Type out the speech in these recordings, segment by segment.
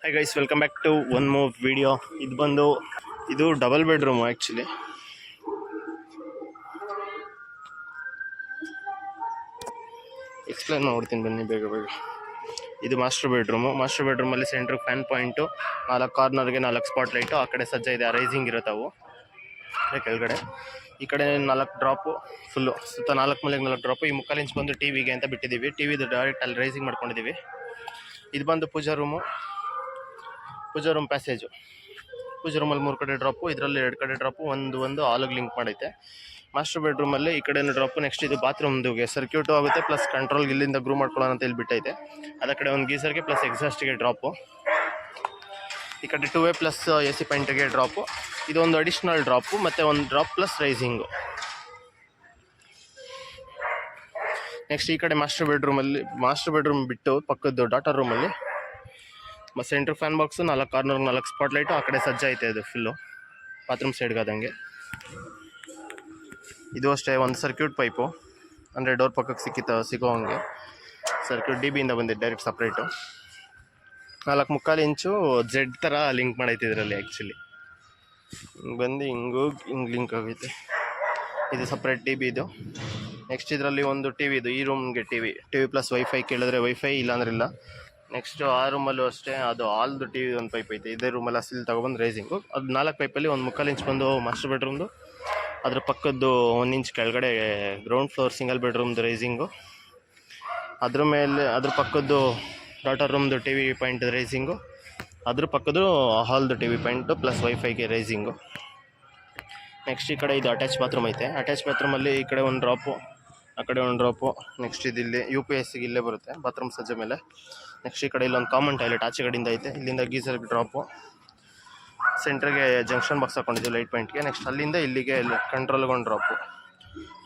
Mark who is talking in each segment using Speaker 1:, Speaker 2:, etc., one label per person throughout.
Speaker 1: Hi guys, welcome back to one more video. ಇದು double bedroom. Actually explain ಮಾಡ್ತೀನಿ ಬನ್ನಿ ಬೇಗ. ಇದು ಮಾಸ್ಟರ್ ಬೆಡ್ರೂಮಲ್ಲಿ ಸೆಂಟ್ರ್ ಫ್ಯಾನ್ ಪಾಯಿಂಟು, 4 ಕಾರ್ನರ್ಗೆ 4 ಸ್ಪಾಟ್ ಲೈಟು. ಆ ಕಡೆ ಸಜ್ಜ ಇದೆ, ರೈಸಿಂಗ್ ಇರುತ್ತೆ ಅವು ಕೆಳಗಡೆ. ಈ ಕಡೆ 4 ಡ್ರಾಪು ಫುಲ್ಲು, ಸುತ್ತ 4 ಮೂಲೆಗೆ 4 ಡ್ರಾಪು. ಈ 3/4 ಇಂಚ್ ಬಂದು ಟಿವಿಗೆ ಅಂತ ಬಿಟ್ಟಿದ್ದೀವಿ. ಟಿವಿದು ಡೈರೆಕ್ಟ್ ಅಲ್ಲಿ ರೈಸಿಂಗ್ ಮಾಡ್ಕೊಂಡಿದ್ದೀವಿ. ಇದು ಬಂದು ಪೂಜಾ ರೂಮ್ ಪ್ಯಾಸೇಜು. ಪೂಜಾ ರೂಮಲ್ಲಿ 3 ಕಡೆ ಡ್ರಾಪು, ಇದರಲ್ಲಿ 2 ಕಡೆ ಡ್ರಾಪು, ಒಂದು ಹಾಲಿಗೆ ಲಿಂಕ್ ಮಾಡೈತೆ. ಮಾಸ್ಟರ್ ಬೆಡ್ರೂಮಲ್ಲಿ ಈ ಕಡೆ ಡ್ರಾಪು. ನೆಕ್ಸ್ಟ್ ಇದು ಬಾತ್ರೂಮ್ದುಗೆ ಸರ್ಕ್ಯೂಟು ಆಗುತ್ತೆ, ಪ್ಲಸ್ ಕಂಟ್ರೋಲ್ಗೆ ಇಲ್ಲಿಂದ ಗ್ರೂ ಮಾಡ್ಕೊಳ್ಳೋಣ ಅಂತ ಇಲ್ಲಿ ಬಿಟ್ಟೈತೆ. ಅದ ಕಡೆ ಒಂದು ಗೀಸರ್ಗೆ ಪ್ಲಸ್ ಎಕ್ಸಾಸ್ಟ್ಗೆ ಡ್ರಾಪು. ಈ ಕಡೆ 2 ವೇ ಪ್ಲಸ್ AC ಪಾಯಿಂಟ್ಗೆ ಡ್ರಾಪು. ಇದೊಂದು ಅಡಿಷ್ನಲ್ ಡ್ರಾಪು ಮತ್ತು ಒಂದು ಡ್ರಾಪ್ ಪ್ಲಸ್ ರೈಸಿಂಗು. ನೆಕ್ಸ್ಟ್ ಈ ಕಡೆ ಮಾಸ್ಟರ್ ಬೆಡ್ರೂಮ್ ಬಿಟ್ಟು ಪಕ್ಕದ್ದು ಡಾಟರ್ ರೂಮಲ್ಲಿ centre fan box, 4 corner 4 spot light. ಆ ಕಡೆ ಸಜ್ಜ ಐತೆ ಅದು ಫುಲ್ಲು ಬಾತ್ರೂಮ್ ಸೈಡ್ಗಾದಂಗೆ. ಇದು ಅಷ್ಟೇ ಒಂದು ಸರ್ಕ್ಯೂಟ್ ಪೈಪು, ಅಂದರೆ ಡೋರ್ ಪಕ್ಕಕ್ಕೆ ಸಿಗೋ ಹಂಗೆ ಸರ್ಕ್ಯೂಟ್ DBಯಿಂದ ಬಂದಿದ್ದು ಡೈರೆಕ್ಟ್ ಸಪ್ರೇಟು. 4 ಇಂಚು ಜೆಡ್ ಥರ ಲಿಂಕ್ ಮಾಡೈತೆ ಇದರಲ್ಲಿ. ಆ್ಯಕ್ಚುಲಿ ಬಂದು ಹಿಂಗೆ ಲಿಂಕ್ ಆಗೈತೆ. ಇದು ಸಪ್ರೇಟ್ DB ಇದು. ನೆಕ್ಸ್ಟ್ ಇದರಲ್ಲಿ ಒಂದು ಟಿ ವಿ ಇದು, ಈ ರೂಮ್ಗೆ ಟಿ ವಿ ಪ್ಲಸ್ ವೈಫೈ ಕೇಳಿದ್ರೆ ವೈಫೈ, ಇಲ್ಲಾಂದ್ರೆ ಇಲ್ಲ. ನೆಕ್ಸ್ಟ್ ಆ ರೂಮಲ್ಲೂ ಅಷ್ಟೇ, ಅದು ಆಲ್ದು ಟಿ ವಿ ಒಂದು ಪೈಪ್ ಐತೆ. ಇದೇ ರೂಮಲ್ಲಿ ಅಸಿಲ್ ತೊಗೊಬಂದು ರೈಸಿಂಗು. ಅದು 4 ಪೈಪಲ್ಲಿ ಒಂದು 3/4 ಇಂಚ್ ಬಂದು ಮಾಸ್ಟರ್ ಬೆಡ್ರೂಮ್ದು, ಅದ್ರ ಪಕ್ಕದ್ದು 1 ಇಂಚ್ ಕೆಳಗಡೆ ಗ್ರೌಂಡ್ ಫ್ಲೋರ್ ಸಿಂಗಲ್ ಬೆಡ್ರೂಮ್ದು ರೈಸಿಂಗು. ಅದ್ರ ಪಕ್ಕದ್ದು ಡಾಟರ್ ರೂಮ್ದು ಟಿ ವಿ ಪಾಯಿಂಟ್ ರೈಸಿಂಗು. ಅದ್ರ ಪಕ್ಕದ್ದು ಹಾಲ್ದು ಟಿ ವಿ ಪಾಯಿಂಟು ಪ್ಲಸ್ ವೈಫೈಗೆ ರೈಸಿಂಗು. ನೆಕ್ಸ್ಟ್ ಈ ಕಡೆ ಇದು ಅಟ್ಯಾಚ್ ಬಾತ್ರೂಮ್ ಐತೆ. ಅಟ್ಯಾಚ್ ಬಾತ್ರೂಮಲ್ಲಿ ಈ ಕಡೆ ಒಂದು ಡ್ರಾಪು, ಆ ಕಡೆ ಒಂದು ಡ್ರಾಪು. ನೆಕ್ಸ್ಟ್ ಇಲ್ಲಿ UPSಗೆ ಇಲ್ಲೇ ಬರುತ್ತೆ ಬಾತ್ರೂಮ್ ಸಜ್ಜೆ ಮೇಲೆ. ನೆಕ್ಸ್ಟ್ ಈ ಕಡೆ ಇಲ್ಲೊಂದು ಕಾಮನ್ ಟಾಯ್ಲೆಟ್ ಆಚೆ ಕಡೆಯಿಂದ ಐತೆ. ಇಲ್ಲಿಂದ ಗೀಸರ್ಗೆ ಡ್ರಾಪು, ಸೆಂಟ್ರಿಗೆ ಜಂಕ್ಷನ್ ಬಾಕ್ಸ್ ಹಾಕೊಂಡಿದ್ದೀವಿ ಲೈಟ್ ಪಾಯಿಂಟ್ಗೆ. ನೆಕ್ಸ್ಟ್ ಅಲ್ಲಿಂದ ಇಲ್ಲಿಗೆ ಕಂಟ್ರೋಲ್ಗೆ ಒಂದು ಡ್ರಾಪು.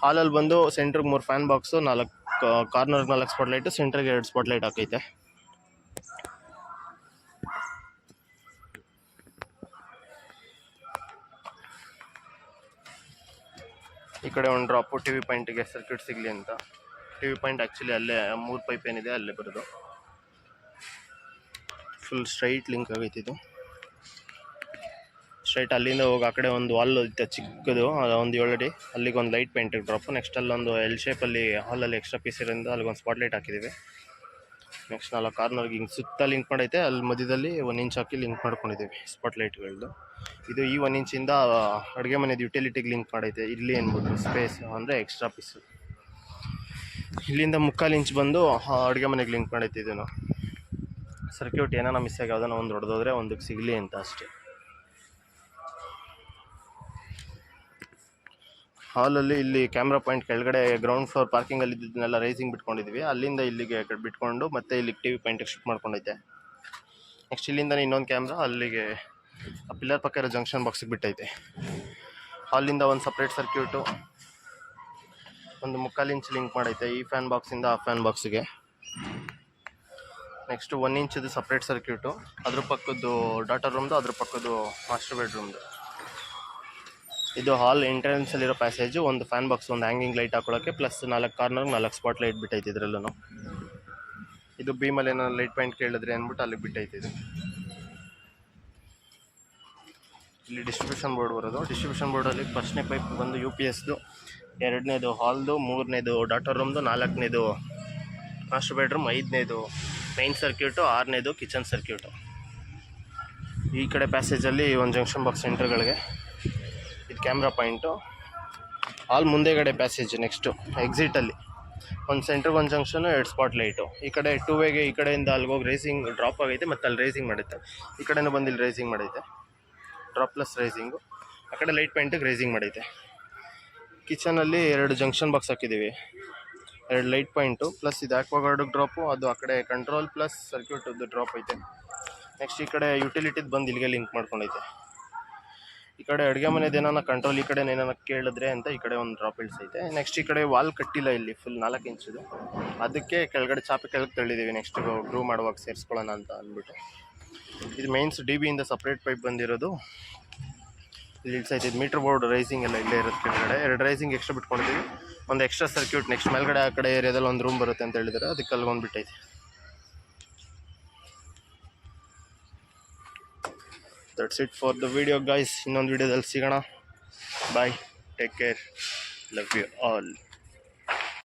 Speaker 1: ಹಾಲಲ್ಲಿ ಬಂದು ಸೆಂಟ್ರಿಗೆ 3 ಫ್ಯಾನ್ ಬಾಕ್ಸು, 4 ಕಾರ್ನರ್ಗೆ 4 ಸ್ಪಾಟ್ ಲೈಟು, ಸೆಂಟ್ರಿಗೆ 2 ಸ್ಪಾಟ್ ಲೈಟ್ ಹಾಕೈತೆ. ಈ ಕಡೆ ಒಂದು ಡ್ರಾಪು ಟಿ ವಿ ಪಾಯಿಂಟಿಗೆ ಸರ್ಕ್ಯೂಟ್ ಸಿಗಲಿ ಅಂತ. ಟಿ ವಿ ಪಾಯಿಂಟ್ ಆ್ಯಕ್ಚುಲಿ ಅಲ್ಲೇ 3 ಪೈಪ್ ಏನಿದೆ ಅಲ್ಲೇ ಬರೋದು. ಫುಲ್ ಸ್ಟ್ರೈಟ್ ಲಿಂಕ್ ಆಗೈತೆ ಇದು. ಸ್ಟ್ರೈಟ್ ಅಲ್ಲಿಂದ ಹೋಗಿ ಆ ಕಡೆ ಒಂದು ವಾಲ್ ಇತ್ತು ಚಿಕ್ಕದು, ಒಂದು 7 ಅಡಿ, ಅಲ್ಲಿಗೆ ಒಂದು ಲೈಟ್ ಪಾಯಿಂಟಿಗೆ ಡ್ರಾಪು. ನೆಕ್ಸ್ಟ್ ಅಲ್ಲೊಂದು L ಶೇಪಲ್ಲಿ ಹಾಲಲ್ಲಿ ಎಕ್ಸ್ಟ್ರಾ ಪೀಸ್ ಇರೋದ್ರಿಂದ ಅಲ್ಲಿಗೊಂದು ಸ್ಪಾಟ್ ಲೈಟ್ ಹಾಕಿದ್ದೀವಿ. ನೆಕ್ಸ್ಟ್ 4 ಕಾರ್ನರ್ಗೆ ಹಿಂಗೆ ಸುತ್ತ ಲಿಂಕ್ ಮಾಡೈತೆ. ಅಲ್ಲಿ ಮಧ್ಯದಲ್ಲಿ 1 ಇಂಚ್ ಹಾಕಿ ಲಿಂಕ್ ಮಾಡ್ಕೊಂಡಿದ್ದೀವಿ ಸ್ಪಾಟ್ ಲೈಟ್ಗಳದ್ದು. ಇದು ಈ 1 ಇಂಚಿಂದ ಅಡುಗೆ ಮನೆದು ಯುಟಿಲಿಟಿಗೆ ಲಿಂಕ್ ಮಾಡೈತೆ. ಇಲ್ಲಿ ಏನ್ಬಿಟ್ಟು ಸ್ಪೇಸ್ ಅಂದರೆ ಎಕ್ಸ್ಟ್ರಾ ಪೀಸು. ಇಲ್ಲಿಂದ 3/4 ಇಂಚ್ ಬಂದು ಅಡುಗೆ ಮನೆಗೆ ಲಿಂಕ್ ಮಾಡೈತೆ. ಇದನ್ನು ಸರ್ಕ್ಯೂಟ್ ಏನಾನ ಮಿಸ್ ಆಗಿ ಯಾವುದನ್ನ ಒಂದು ಹೊಡೆದೋದ್ರೆ ಒಂದಕ್ಕೆ ಸಿಗಲಿ ಅಂತ ಅಷ್ಟೇ. ಹಾಲಲ್ಲಿ ಇಲ್ಲಿ ಕ್ಯಾಮ್ರಾ ಪಾಯಿಂಟ್ ಕೆಳಗಡೆ ಗ್ರೌಂಡ್ ಫ್ಲೋರ್ ಪಾರ್ಕಿಂಗಲ್ಲಿ ಇದ್ದನ್ನೆಲ್ಲ ರೈಸಿಂಗ್ ಬಿಟ್ಕೊಂಡಿದ್ವಿ. ಅಲ್ಲಿಂದ ಇಲ್ಲಿಗೆ ಬಿಟ್ಕೊಂಡು ಮತ್ತೆ ಇಲ್ಲಿಗೆ ಟಿ ವಿ ಪಾಯಿಂಟಿಗೆ ಶಿಫ್ಟ್ ಮಾಡ್ಕೊಂಡೈತೆ. ನೆಕ್ಸ್ಟ್ ಇಲ್ಲಿಂದ ಇನ್ನೊಂದು ಕ್ಯಾಮ್ರಾ ಅಲ್ಲಿಗೆ ಆ ಪಿಲ್ಲರ್ ಪಕ್ಕ ಇರೋ ಜಂಕ್ಷನ್ ಬಾಕ್ಸಿಗೆ ಬಿಟ್ಟೈತೆ. ಹಾಲಿಂದ ಒಂದು ಸಪ್ರೇಟ್ ಸರ್ಕ್ಯೂಟು, ಒಂದು 3/4 ಇಂಚ್ ಲಿಂಕ್ ಮಾಡೈತೆ ಈ ಫ್ಯಾನ್ ಬಾಕ್ಸಿಂದ ಆ ಫ್ಯಾನ್ ಬಾಕ್ಸಿಗೆ. ನೆಕ್ಸ್ಟ್ 1 ಇಂಚದು ಸಪ್ರೇಟ್ ಸರ್ಕ್ಯೂಟು, ಅದ್ರ ಪಕ್ಕದ್ದು ಡಾಟರ್ ರೂಮ್ದು, ಅದ್ರ ಪಕ್ಕದ್ದು ಮಾಸ್ಟರ್ ಬೆಡ್ರೂಮ್ದು. ಇದು ಹಾಲ್ ಎಂಟ್ರೆನ್ಸಲ್ಲಿರೋ ಪ್ಯಾಸೇಜು. ಒಂದು ಫ್ಯಾನ್ ಬಾಕ್ಸ್, ಒಂದು ಹ್ಯಾಂಗಿಂಗ್ ಲೈಟ್ ಹಾಕೊಳ್ಳೋಕ್ಕೆ, ಪ್ಲಸ್ 4 ಕಾರ್ನರ್ಗೆ 4 ಸ್ಪಾಟ್ ಲೈಟ್ ಬಿಟ್ಟೈತೆ ಇದರಲ್ಲೂ. ಇದು ಬೀಮಲ್ಲಿ ಏನೋ ಲೈಟ್ ಪಾಯಿಂಟ್ ಕೇಳಿದ್ರೆ ಅಂದ್ಬಿಟ್ಟು ಅಲ್ಲಿಗೆ ಬಿಟ್ಟೈತೆ ಇದು. ಇಲ್ಲಿ ಡಿಸ್ಟ್ರಿಬ್ಯೂಷನ್ ಬೋರ್ಡ್ ಬರೋದು. ಡಿಸ್ಟ್ರಿಬ್ಯೂಷನ್ ಬೋರ್ಡಲ್ಲಿ ಫಸ್ಟ್ನೇ ಪೈಪ್ ಬಂದು UPSದು, 2ನೇದು ಹಾಲ್ದು, 3ನೇದು ಡಾಟರ್ ರೂಮ್ದು, 4ನೇದು ಮಾಸ್ಟರ್ ಬೆಡ್ರೂಮ್, 5ನೇದು ಮೈನ್ ಸರ್ಕ್ಯೂಟು, 6ನೇದು ಕಿಚನ್ ಸರ್ಕ್ಯೂಟು. ಈ ಕಡೆ ಪ್ಯಾಸೇಜಲ್ಲಿ ಒಂದು ಜಂಕ್ಷನ್ ಬಾಕ್ಸ್ ಸೆಂಟರ್ಗಳಿಗೆ. ಇದು ಕ್ಯಾಮ್ರಾ ಪಾಯಿಂಟು. ಹಾಲ್ ಮುಂದೆಗಡೆ ಪ್ಯಾಸೇಜ್. ನೆಕ್ಸ್ಟು ಎಕ್ಸಿಟಲ್ಲಿ ಒಂದು ಸೆಂಟ್ರಿಗೆ ಒಂದು ಜಂಕ್ಷನು, 2 ಸ್ಪಾಟ್ ಲೈಟು. ಈ ಕಡೆ 2 ವೇಗೆ ಈ ಕಡೆಯಿಂದ ಅಲ್ಲಿಗೆ ಹೋಗಿ ರೈಸಿಂಗ್ ಡ್ರಾಪ್ ಆಗೈತೆ, ಮತ್ತು ಅಲ್ಲಿ ರೈಸಿಂಗ್ ಮಾಡೈತೆ. ಈ ಕಡೆನೂ ಬಂದು ಇಲ್ಲಿ ರೈಸಿಂಗ್ ಮಾಡೈತೆ, ಡ್ರಾಪ್ ಪ್ಲಸ್ ರೈಸಿಂಗು. ಆ ಕಡೆ ಲೈಟ್ ಪಾಯಿಂಟಿಗೆ ರೈಸಿಂಗ್ ಮಾಡೈತೆ. ಕಿಚನಲ್ಲಿ 2 ಜಂಕ್ಷನ್ ಬಾಕ್ಸ್ ಹಾಕಿದ್ದೀವಿ, 2 ಲೈಟ್ ಪಾಯಿಂಟು, ಪ್ಲಸ್ ಇದು ಆಕ್ವಾಗಾರ್ಡಿಗೆ ಡ್ರಾಪು. ಅದು ಆ ಕಡೆ ಕಂಟ್ರೋಲ್ ಪ್ಲಸ್ ಸರ್ಕ್ಯೂಟದ್ದು ಡ್ರಾಪ್ ಐತೆ. ನೆಕ್ಸ್ಟ್ ಈ ಕಡೆ ಯುಟಿಲಿಟಿದು ಬಂದು ಇಲ್ಲಿಗೆ ಲಿಂಕ್ ಮಾಡ್ಕೊಂಡೈತೆ. ಈ ಕಡೆ ಅಡುಗೆ ಮನೆದು ಏನಾನ ಕಂಟ್ರೋಲ್, ಈ ಕಡೆ ಏನಾನ ಕೇಳಿದ್ರೆ ಅಂತ ಈ ಕಡೆ ಒಂದು ಡ್ರಾಪ್ ಇಳಿಸೈತೆ. ನೆಕ್ಸ್ಟ್ ಈ ಕಡೆ ವಾಲ್ ಕಟ್ಟಿಲ್ಲ ಇಲ್ಲಿ, ಫುಲ್ 4 ಇಂಚದು, ಅದಕ್ಕೆ ಕೆಳಗಡೆ ಚಾಪೆ ಕೆಳಗೆ ತಳ್ಳಿದ್ದೀವಿ. ನೆಕ್ಸ್ಟ್ ಗ್ರೂ ಮಾಡುವಾಗ ಸೇರಿಸ್ಕೊಳ್ಳೋಣ ಅಂತ ಅಂದ್ಬಿಟ್ಟು. ಇದು ಮೈನ್ಸ್ DBಯಿಂದ ಸಪ್ರೇಟ್ ಪೈಪ್ ಬಂದಿರೋದು ಇಲ್ಲಿ ಇಳಿಸೈತೆ. ಇದು ಮೀಟ್ರ್ ಬೋರ್ಡ್ ರೈಸಿಂಗ್ ಎಲ್ಲ ಇಲ್ಲೇ ಇರುತ್ತೆ ಕೆಳಗಡೆ. 2 ರೈಸಿಂಗ್ ಎಕ್ಸ್ಟ್ರಾ ಬಿಟ್ಕೊಂಡಿದ್ದೀವಿ. ಒಂದು ಎಕ್ಸ್ಟ್ರಾ ಸರ್ಕ್ಯೂಟ್ ನೆಕ್ಸ್ಟ್ ಮೇಲ್ಗಡೆ ಆ ಕಡೆ ಏರಿಯಾದಲ್ಲಿ ಒಂದು ರೂಮ್ ಬರುತ್ತೆ ಅಂತ ಹೇಳಿದರೆ ಅದಕ್ಕೆ ಅಲ್ಲಿಗೊಂದು ಬಿಟ್ಟೈತೆ. That's it for the video guys. ಇನ್ನೊಂದು ವಿಡಿಯೋದಲ್ಲಿ ಸಿಗೋಣ. Bye, take care, love you all.